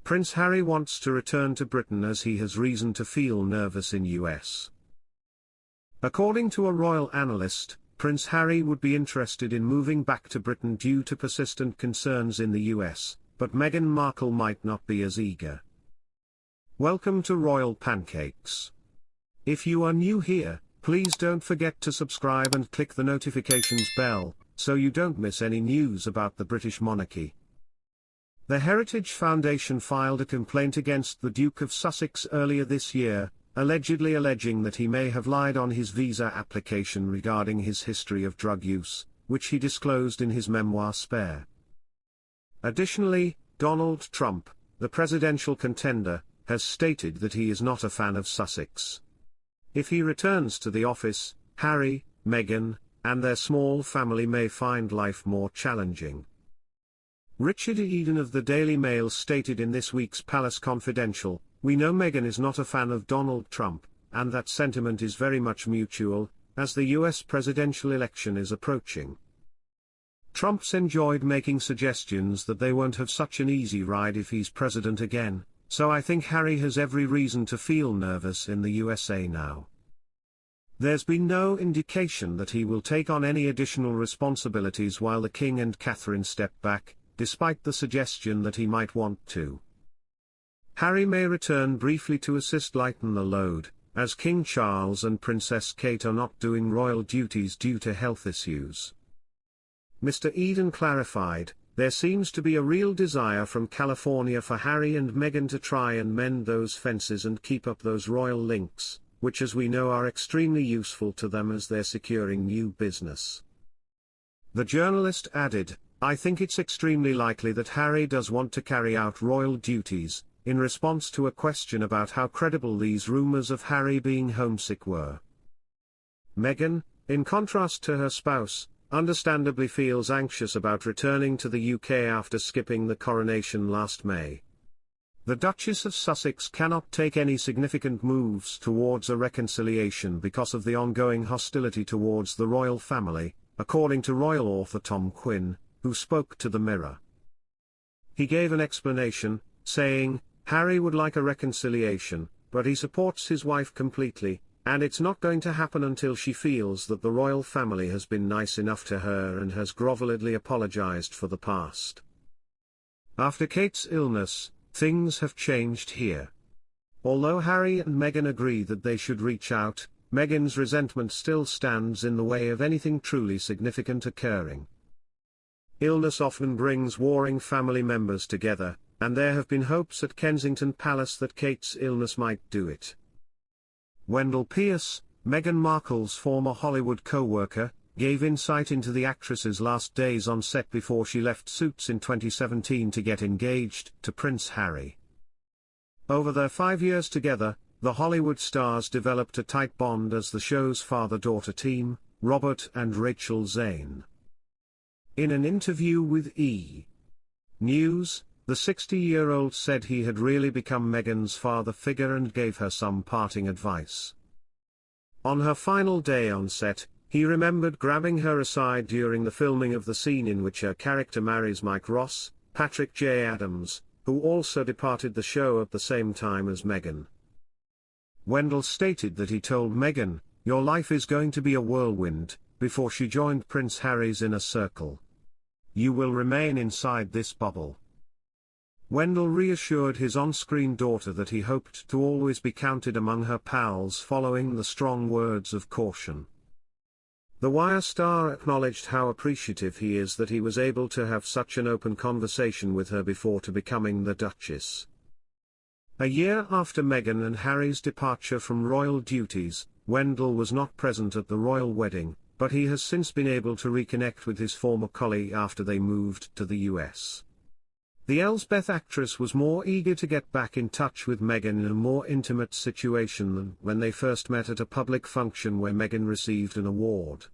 Prince Harry wants to return to Britain as he has reason to feel nervous in US. According to a royal analyst, Prince Harry would be interested in moving back to Britain due to persistent concerns in the US, but Meghan Markle might not be as eager. Welcome to Royal Pancakes. If you are new here, please don't forget to subscribe and click the notifications bell, so you don't miss any news about the British monarchy. The Heritage Foundation filed a complaint against the Duke of Sussex earlier this year, allegedly alleging that he may have lied on his visa application regarding his history of drug use, which he disclosed in his memoir Spare. Additionally, Donald Trump, the presidential contender, has stated that he is not a fan of Sussex. If he returns to the office, Harry, Meghan, and their small family may find life more challenging. Richard Eden of the Daily Mail stated in this week's Palace Confidential, "We know Meghan is not a fan of Donald Trump, and that sentiment is very much mutual, as the US presidential election is approaching. Trump's enjoyed making suggestions that they won't have such an easy ride if he's president again, so I think Harry has every reason to feel nervous in the USA now. There's been no indication that he will take on any additional responsibilities while the King and Catherine step back, despite the suggestion that he might want to. Harry may return briefly to assist lighten the load, as King Charles and Princess Kate are not doing royal duties due to health issues." Mr. Eden clarified, "There seems to be a real desire from California for Harry and Meghan to try and mend those fences and keep up those royal links, which as we know are extremely useful to them as they're securing new business." The journalist added, "I think it's extremely likely that Harry does want to carry out royal duties," in response to a question about how credible these rumors of Harry being homesick were. Meghan, in contrast to her spouse, understandably feels anxious about returning to the UK after skipping the coronation last May. The Duchess of Sussex cannot take any significant moves towards a reconciliation because of the ongoing hostility towards the royal family, according to royal author Tom Quinn, who spoke to the Mirror. He gave an explanation, saying, "Harry would like a reconciliation, but he supports his wife completely, and it's not going to happen until she feels that the royal family has been nice enough to her and has grovelledly apologized for the past." After Kate's illness, things have changed here. Although Harry and Meghan agree that they should reach out, Meghan's resentment still stands in the way of anything truly significant occurring. Illness often brings warring family members together, and there have been hopes at Kensington Palace that Kate's illness might do it. Wendell Pierce, Meghan Markle's former Hollywood co-worker, gave insight into the actress's last days on set before she left Suits in 2017 to get engaged to Prince Harry. Over their 5 years together, the Hollywood stars developed a tight bond as the show's father-daughter team, Robert and Rachel Zane. In an interview with E! News, the 60-year-old said he had really become Meghan's father figure and gave her some parting advice. On her final day on set, he remembered grabbing her aside during the filming of the scene in which her character marries Mike Ross, Patrick J. Adams, who also departed the show at the same time as Meghan. Wendell stated that he told Meghan, "Your life is going to be a whirlwind," before she joined Prince Harry's inner circle. "You will remain inside this bubble." Wendell reassured his on-screen daughter that he hoped to always be counted among her pals following the strong words of caution. The Wire star acknowledged how appreciative he is that he was able to have such an open conversation with her before to becoming the Duchess. A year after Meghan and Harry's departure from royal duties, Wendell was not present at the royal wedding, but he has since been able to reconnect with his former colleague after they moved to the US. The Elsbeth actress was more eager to get back in touch with Meghan in a more intimate situation than when they first met at a public function where Meghan received an award.